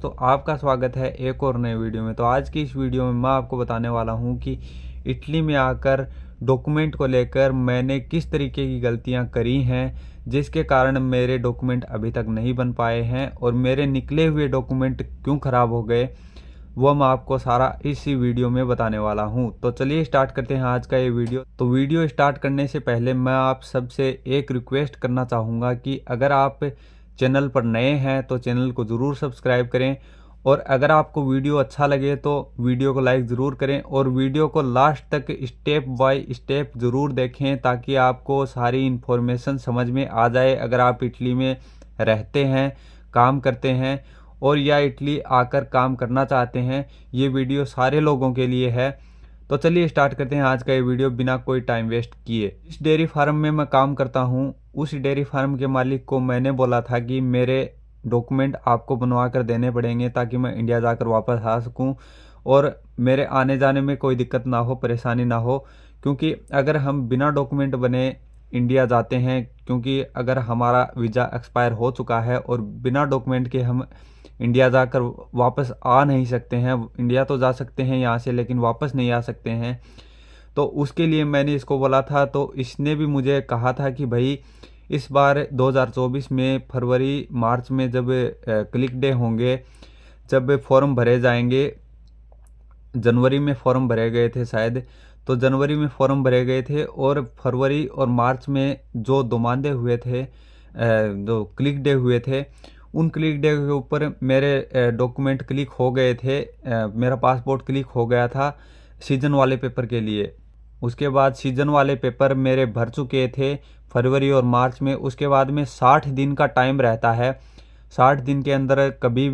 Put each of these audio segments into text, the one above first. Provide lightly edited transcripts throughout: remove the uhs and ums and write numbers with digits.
तो आपका स्वागत है एक और नए वीडियो में। तो आज की इस वीडियो में मैं आपको बताने वाला हूं कि इटली में आकर डॉक्यूमेंट को लेकर मैंने किस तरीके की गलतियां करी हैं जिसके कारण मेरे डॉक्यूमेंट अभी तक नहीं बन पाए हैं और मेरे निकले हुए डॉक्यूमेंट क्यों ख़राब हो गए, वो मैं आपको सारा इसी वीडियो में बताने वाला हूं। तो चलिए स्टार्ट करते हैं आज का ये वीडियो। तो वीडियो स्टार्ट करने से पहले मैं आप सबसे एक रिक्वेस्ट करना चाहूँगा कि अगर आप चैनल पर नए हैं तो चैनल को ज़रूर सब्सक्राइब करें और अगर आपको वीडियो अच्छा लगे तो वीडियो को लाइक ज़रूर करें और वीडियो को लास्ट तक स्टेप बाय स्टेप ज़रूर देखें ताकि आपको सारी इन्फॉर्मेशन समझ में आ जाए। अगर आप इटली में रहते हैं, काम करते हैं और या इटली आकर काम करना चाहते हैं, ये वीडियो सारे लोगों के लिए है। तो चलिए स्टार्ट करते हैं आज का ये वीडियो बिना कोई टाइम वेस्ट किए। इस डेयरी फार्म में मैं काम करता हूँ, उस डेयरी फार्म के मालिक को मैंने बोला था कि मेरे डॉक्यूमेंट आपको बनवा कर देने पड़ेंगे ताकि मैं इंडिया जाकर वापस आ सकूँ और मेरे आने जाने में कोई दिक्कत ना हो, परेशानी ना हो। क्योंकि अगर हम बिना डॉक्यूमेंट बने इंडिया जाते हैं, क्योंकि अगर हमारा वीज़ा एक्सपायर हो चुका है और बिना डॉक्यूमेंट के हम इंडिया जाकर वापस आ नहीं सकते हैं। इंडिया तो जा सकते हैं यहाँ से लेकिन वापस नहीं आ सकते हैं। तो उसके लिए मैंने इसको बोला था, तो इसने भी मुझे कहा था कि भाई इस बार 2024 में फरवरी मार्च में जब क्लिक डे होंगे, जब फॉर्म भरे जाएंगे, जनवरी में फॉर्म भरे गए थे शायद, तो जनवरी में फॉर्म भरे गए थे और फरवरी और मार्च में जो दुमानदे हुए थे, जो क्लिक डे हुए थे, उन क्लिक डे के ऊपर मेरे डॉक्यूमेंट क्लिक हो गए थे। मेरा पासपोर्ट क्लिक हो गया था सीजन वाले पेपर के लिए। उसके बाद सीजन वाले पेपर मेरे भर चुके थे फरवरी और मार्च में। उसके बाद में 60 दिन का टाइम रहता है। 60 दिन के अंदर कभी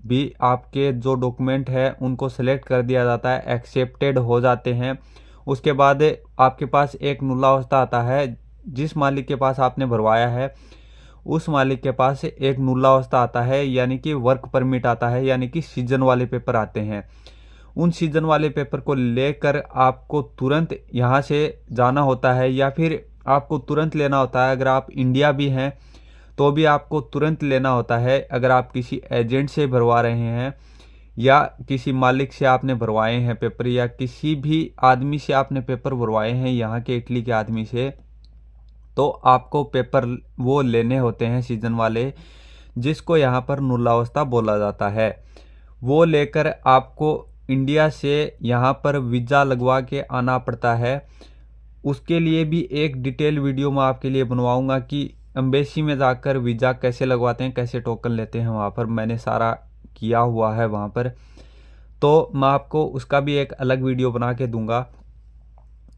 भी आपके जो डॉक्यूमेंट है उनको सेलेक्ट कर दिया जाता है, एक्सेप्टेड हो जाते हैं। उसके बाद आपके पास एक नुलावस्था आता है। जिस मालिक के पास आपने भरवाया है उस मालिक के पास एक नुलावस्था आता है, यानी कि वर्क परमिट आता है, यानी कि सीजन वाले पेपर आते हैं। उन सीजन वाले पेपर को लेकर आपको तुरंत यहाँ से जाना होता है या फिर आपको तुरंत लेना होता है। अगर आप इंडिया भी हैं तो भी आपको तुरंत लेना होता है। अगर आप किसी एजेंट से भरवा रहे हैं या किसी मालिक से आपने भरवाए हैं पेपर या किसी भी आदमी से आपने पेपर भरवाए हैं यहाँ के इटली के आदमी से, तो आपको पेपर वो लेने होते हैं सीजन वाले, जिसको यहाँ पर नुलावस्था बोला जाता है। वो लेकर आपको इंडिया से यहाँ पर वीज़ा लगवा के आना पड़ता है। उसके लिए भी एक डिटेल वीडियो मैं आपके लिए बनवाऊँगा कि एम्बेसी में जाकर वीज़ा कैसे लगवाते हैं, कैसे टोकन लेते हैं। वहाँ पर मैंने सारा किया हुआ है वहाँ पर, तो मैं आपको उसका भी एक अलग वीडियो बना के दूंगा।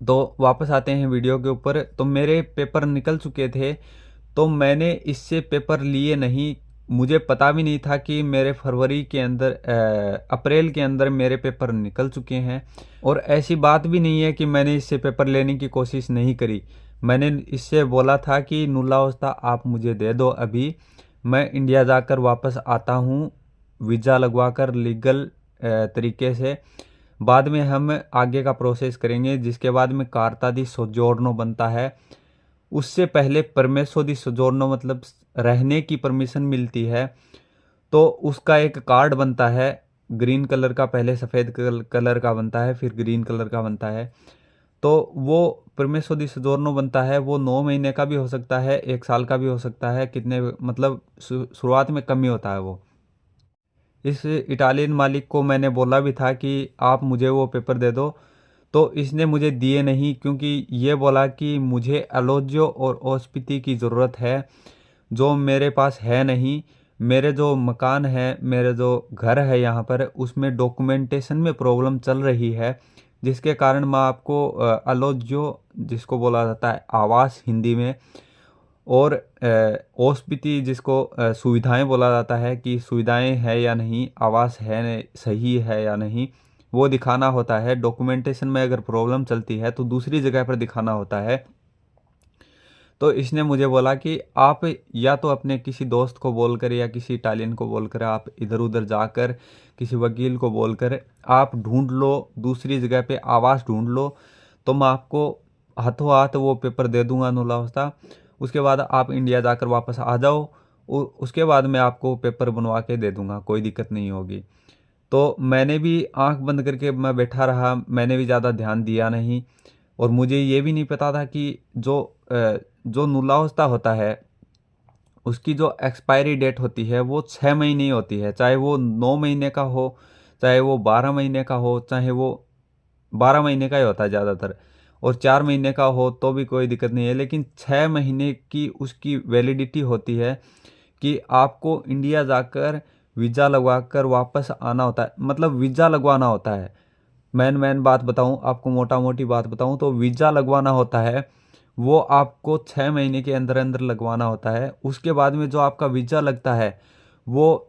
तो वापस आते हैं वीडियो के ऊपर। तो मेरे पेपर निकल चुके थे, तो मैंने इससे पेपर लिए नहीं। मुझे पता भी नहीं था कि मेरे फरवरी के अंदर अप्रैल के अंदर मेरे पेपर निकल चुके हैं। और ऐसी बात भी नहीं है कि मैंने इससे पेपर लेने की कोशिश नहीं करी। मैंने इससे बोला था कि नुलावस्था आप मुझे दे दो, अभी मैं इंडिया जाकर वापस आता हूँ वीज़ा लगवा कर लीगल तरीके से। बाद में हम आगे का प्रोसेस करेंगे, जिसके बाद में कार्ता दी सोजोर्नो बनता है। उससे पहले परमेसो दी सोजोर्नो मतलब रहने की परमिशन मिलती है, तो उसका एक कार्ड बनता है ग्रीन कलर का। पहले सफ़ेद कलर का बनता है, फिर ग्रीन कलर का बनता है। तो वो परमेसो दी सोजोर्नो बनता है, वो 9 महीने का भी हो सकता है, 1 साल का भी हो सकता है, कितने मतलब शुरुआत में कम ही होता है वो। इस इटालियन मालिक को मैंने बोला भी था कि आप मुझे वो पेपर दे दो, तो इसने मुझे दिए नहीं, क्योंकि ये बोला कि मुझे अलोज़ो और ओस्पिती की ज़रूरत है, जो मेरे पास है नहीं। मेरे जो मकान है, मेरे जो घर है यहाँ पर, उसमें डॉक्यूमेंटेशन में प्रॉब्लम चल रही है, जिसके कारण मैं आपको अलोज़ो, जिसको बोला जाता है आवास हिंदी में, और ओस्पिती जिसको सुविधाएं बोला जाता है कि सुविधाएं है या नहीं, आवास है सही है या नहीं, वो दिखाना होता है। डॉक्यूमेंटेशन में अगर प्रॉब्लम चलती है तो दूसरी जगह पर दिखाना होता है। तो इसने मुझे बोला कि आप या तो अपने किसी दोस्त को बोलकर या किसी इटालियन को बोलकर आप इधर उधर जाकर किसी वकील को बोलकर आप ढूंढ लो, दूसरी जगह पे आवास ढूंढ लो, तो मैं आपको हाथों हाथ वो पेपर दे दूंगा नुलावस्था। उसके बाद आप इंडिया जाकर वापस आ जाओ उसके बाद मैं आपको पेपर बनवा के दे दूँगा, कोई दिक्कत नहीं होगी। तो मैंने भी आँख बंद करके मैं बैठा रहा, मैंने भी ज़्यादा ध्यान दिया नहीं और मुझे ये भी नहीं पता था कि जो नुलावस्था होता है, उसकी जो एक्सपायरी डेट होती है वो 6 महीने ही होती है। चाहे वो 9 महीने का हो, चाहे वो 12 महीने का हो, चाहे वो 12 महीने का ही होता है ज़्यादातर, और 4 महीने का हो तो भी कोई दिक्कत नहीं है। लेकिन 6 महीने की उसकी वैलिडिटी होती है कि आपको इंडिया जाकर वीज़ा लगवा कर वापस आना होता है, मतलब वीज़ा लगवाना होता है। मेन बात बताऊँ आपको, मोटा मोटी बात बताऊँ तो वीज़ा लगवाना होता है, वो आपको 6 महीने के अंदर अंदर लगवाना होता है। उसके बाद में जो आपका वीज़ा लगता है वो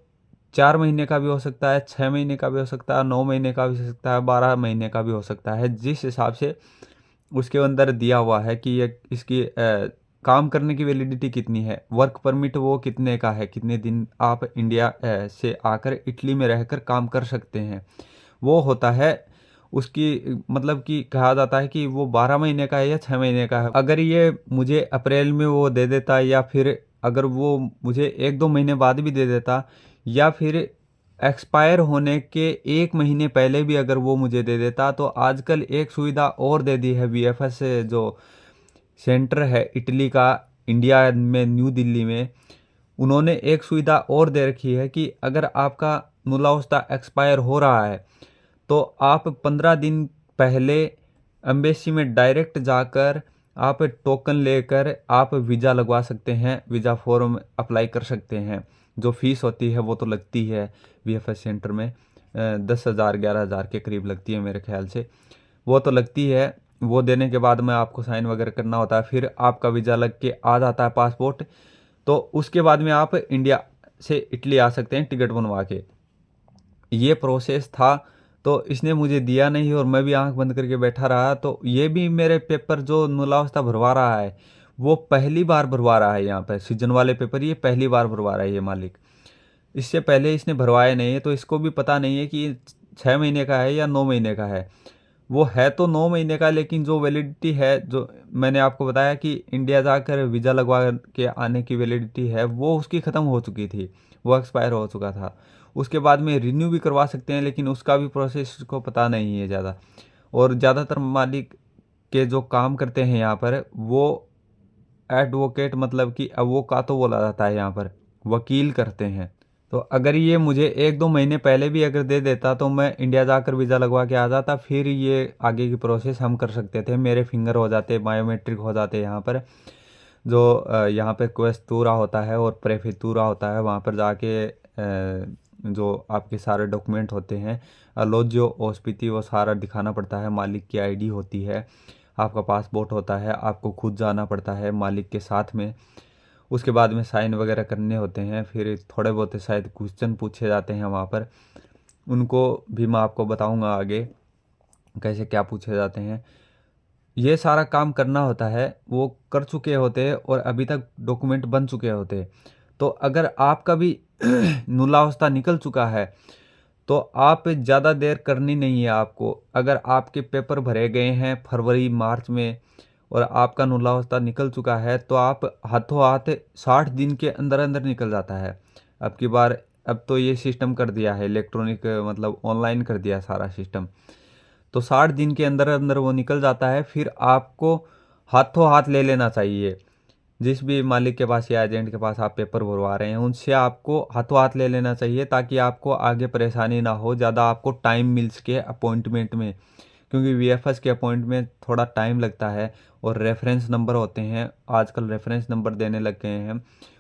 4 महीने का भी हो सकता है, 6 महीने का भी हो सकता है, 9 महीने का भी हो सकता है, 12 महीने का भी हो सकता है, जिस हिसाब से उसके अंदर दिया हुआ है कि ये इसकी काम करने की वैलिडिटी कितनी है, वर्क परमिट वो कितने का है, कितने दिन आप इंडिया से आकर इटली में रहकर काम कर सकते हैं, वो होता है उसकी, मतलब कि कहा जाता है कि वो 12 महीने का है या 6 महीने का है। अगर ये मुझे अप्रैल में वो दे देता, या फिर अगर वो मुझे 1-2 महीने बाद भी दे देता, या फिर एक्सपायर होने के 1 महीने पहले भी अगर वो मुझे दे देता, तो आजकल एक सुविधा और दे दी है वीएफएस जो सेंटर है इटली का, इंडिया में न्यू दिल्ली में, उन्होंने एक सुविधा और दे रखी है कि अगर आपका नुलावस्था एक्सपायर हो रहा है तो आप 15 दिन पहले एम्बेसी में डायरेक्ट जाकर आप टोकन लेकर आप वीज़ा लगवा सकते हैं, वीज़ा फॉर्म अप्लाई कर सकते हैं। जो फीस होती है वो तो लगती है वीएफएस सेंटर में 10,000 11,000 के करीब लगती है मेरे ख्याल से, वो तो लगती है। वो देने के बाद में आपको साइन वगैरह करना होता है, फिर आपका वीज़ा लग के आ जाता है पासपोर्ट, तो उसके बाद में आप इंडिया से इटली आ सकते हैं टिकट बनवा के। ये प्रोसेस था, तो इसने मुझे दिया नहीं और मैं भी आंख बंद करके बैठा रहा। तो ये भी मेरे पेपर जो नुलावस्था भरवा रहा है वो पहली बार भरवा रहा है, यहाँ पर सीजन वाले पेपर ये पहली बार भरवा रहा है ये मालिक। इससे पहले इसने भरवाया नहीं है, तो इसको भी पता नहीं है कि 6 महीने का है या 9 महीने का है। वो है तो 9 महीने का, लेकिन जो वैलिडिटी है, जो मैंने आपको बताया कि इंडिया जाकर वीज़ा लगवा के आने की वैलिडिटी है, वो उसकी ख़त्म हो चुकी थी, वो एक्सपायर हो चुका था। उसके बाद में रिन्यू भी करवा सकते हैं, लेकिन उसका भी प्रोसेस को पता नहीं है ज़्यादा। और ज़्यादातर मालिक के जो काम करते हैं यहाँ पर, वो एडवोकेट, मतलब कि अवोकातो बोला जाता है यहाँ पर, वकील करते हैं। तो अगर ये मुझे 1-2 महीने पहले भी अगर दे देता तो मैं इंडिया जाकर वीज़ा लगवा के आ जाता, फिर ये आगे की प्रोसेस हम कर सकते थे, मेरे फिंगर हो जाते, बायोमेट्रिक हो जाते यहाँ पर। जो यहाँ पे क्वेस्तूरा होता है और प्रेफेतूरा होता है, वहाँ पर जाके जो आपके सारे डॉक्यूमेंट होते हैं, लोजियो ओस्पिति, वो सारा दिखाना पड़ता है, मालिक की आईडी होती है, आपका पासपोर्ट होता है, आपको खुद जाना पड़ता है मालिक के साथ में। उसके बाद में साइन वगैरह करने होते हैं, फिर थोड़े बहुत शायद क्वेश्चन पूछे जाते हैं वहाँ पर, उनको भी मैं आपको बताऊँगा आगे कैसे क्या पूछे जाते हैं। ये सारा काम करना होता है, वो कर चुके होते हैं और अभी तक डॉक्यूमेंट बन चुके होते हैं। तो अगर आपका भी नुलावस्था निकल चुका है तो आप ज़्यादा देर करनी नहीं है आपको। अगर आपके पेपर भरे गए हैं फरवरी मार्च में और आपका नुलावस्था निकल चुका है, तो आप हाथों हाथ 60 दिन के अंदर अंदर निकल जाता है। अब की बार अब तो ये सिस्टम कर दिया है इलेक्ट्रॉनिक, मतलब ऑनलाइन कर दिया सारा सिस्टम, तो 60 दिन के अंदर अंदर वो निकल जाता है। फिर आपको हाथों हाथ ले लेना चाहिए, जिस भी मालिक के पास या एजेंट के पास आप पेपर भरवा रहे हैं उनसे आपको हाथों हाथ ले लेना चाहिए, ताकि आपको आगे परेशानी ना हो, ज़्यादा आपको टाइम मिल सके अपॉइंटमेंट में, क्योंकि वीएफएस के अपॉइंटमेंट थोड़ा टाइम लगता है। और रेफरेंस नंबर होते हैं, आजकल रेफरेंस नंबर देने लग गए हैं,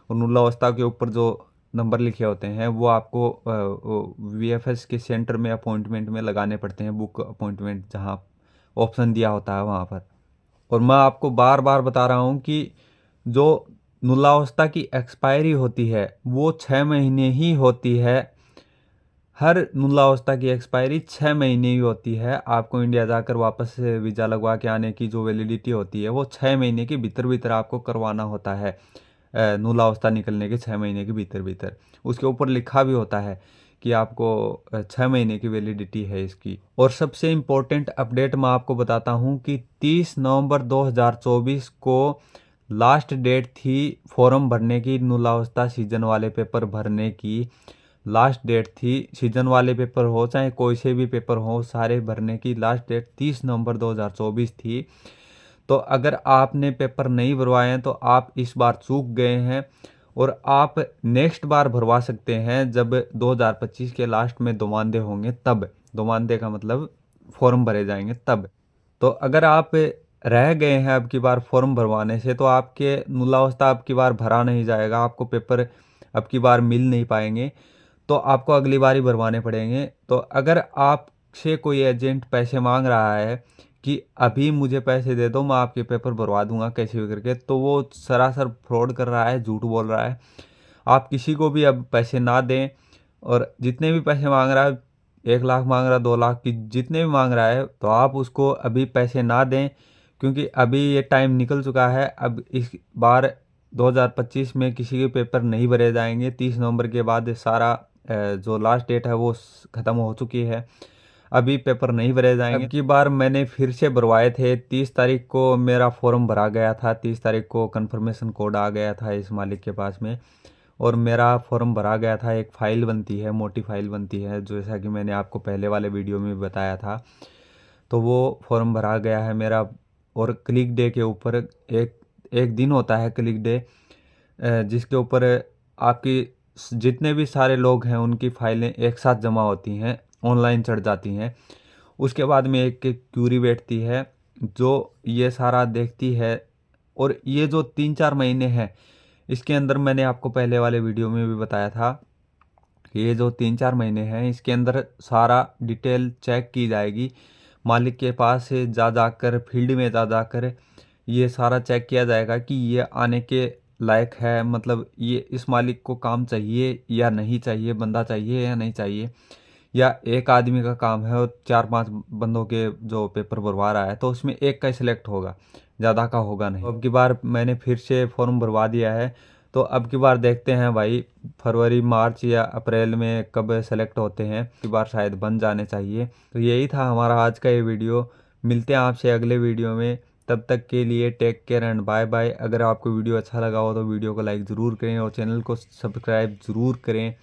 और नुलावस्था के ऊपर जो नंबर लिखे होते हैं वो आपको वीएफएस के सेंटर में अपॉइंटमेंट में लगाने पड़ते हैं, बुक अपॉइंटमेंट जहाँ ऑप्शन दिया होता है वहाँ पर। और मैं आपको बार बार बता रहा हूँ कि जो नुलावस्था की एक्सपायरी होती है वो 6 महीने ही होती है। हर नुलावस्था की एक्सपायरी 6 महीने ही होती है। आपको इंडिया जाकर वापस से वीज़ा लगवा के आने की जो वैलिडिटी होती है वो 6 महीने के भीतर भीतर आपको करवाना होता है। नुलावस्था निकलने के 6 महीने के भीतर भीतर उसके ऊपर लिखा भी होता है कि आपको 6 महीने की वैलिडिटी है इसकी। और सबसे इम्पोर्टेंट अपडेट मैं आपको बताता हूँ कि 30 नवंबर 2024 को लास्ट डेट थी फॉर्म भरने की, नूलावस्था सीजन वाले पेपर भरने की लास्ट डेट थी। सीजन वाले पेपर हो चाहे कोई से भी पेपर हो, सारे भरने की लास्ट डेट 30 नवंबर 2024 थी। तो अगर आपने पेपर नहीं भरवाए हैं तो आप इस बार चूक गए हैं और आप नेक्स्ट बार भरवा सकते हैं जब 2025 के लास्ट में दोमांदे होंगे, तब दोमांदे का मतलब फॉर्म भरे जाएंगे तब। तो अगर आप रह गए हैं अब की बार फॉर्म भरवाने से तो आपके नूलावस्था अब की बार भरा नहीं जाएगा, आपको पेपर अब की बार मिल नहीं पाएंगे, तो आपको अगली बार ही भरवाने पड़ेंगे। तो अगर आपसे कोई एजेंट पैसे मांग रहा है कि अभी मुझे पैसे दे दो मैं आपके पेपर भरवा दूंगा कैसे भी करके, तो वो सरासर फ्रॉड कर रहा है, झूठ बोल रहा है। आप किसी को भी अब पैसे ना दें, और जितने भी पैसे मांग रहा है, 1 लाख मांग रहा है, 2 लाख की जितने भी मांग रहा है, तो आप उसको अभी पैसे ना दें, क्योंकि अभी ये टाइम निकल चुका है। अब इस बार 2025 में किसी के पेपर नहीं भरे जाएंगे। 30 नवंबर के बाद सारा जो लास्ट डेट है वो ख़त्म हो चुकी है, अभी पेपर नहीं भरे जाएंगे। अब की बार मैंने फिर से भरवाए थे। 30 तारीख को मेरा फॉर्म भरा गया था, 30 तारीख को कंफर्मेशन कोड आ गया था इस मालिक के पास में, और मेरा फॉर्म भरा गया था। एक फ़ाइल बनती है, मोटी फाइल बनती है, जैसा कि मैंने आपको पहले वाले वीडियो में भी बताया था। तो वो फॉर्म भरा गया है मेरा, और क्लिक डे के ऊपर एक एक दिन होता है क्लिक डे, जिसके ऊपर आपकी जितने भी सारे लोग हैं उनकी फाइलें एक साथ जमा होती हैं, ऑनलाइन चढ़ जाती हैं। उसके बाद में एक क्यूरी बैठती है जो ये सारा देखती है। और ये जो 3-4 महीने हैं, इसके अंदर मैंने आपको पहले वाले वीडियो में भी बताया था कि ये जो 3-4 महीने हैं इसके अंदर सारा डिटेल चेक की जाएगी। मालिक के पास से जा जाकर, फील्ड में जा जाकर ये सारा चेक किया जाएगा कि ये आने के लायक है, मतलब ये इस मालिक को काम चाहिए या नहीं चाहिए, बंदा चाहिए या नहीं चाहिए, या एक आदमी का काम है और 4-5 बंदों के जो पेपर भरवा रहा है तो उसमें एक का ही सिलेक्ट होगा, ज़्यादा का होगा नहीं। तो अब की बार मैंने फिर से फॉर्म भरवा दिया है, तो अब की बार देखते हैं भाई, फरवरी मार्च या अप्रैल में कब सेलेक्ट होते हैं। की बार शायद बन जाने चाहिए। तो यही था हमारा आज का ये वीडियो। मिलते हैं आपसे अगले वीडियो में, तब तक के लिए take care and bye bye. अगर आपको वीडियो अच्छा लगा हो तो वीडियो को लाइक ज़रूर करें और चैनल को सब्सक्राइब ज़रूर करें।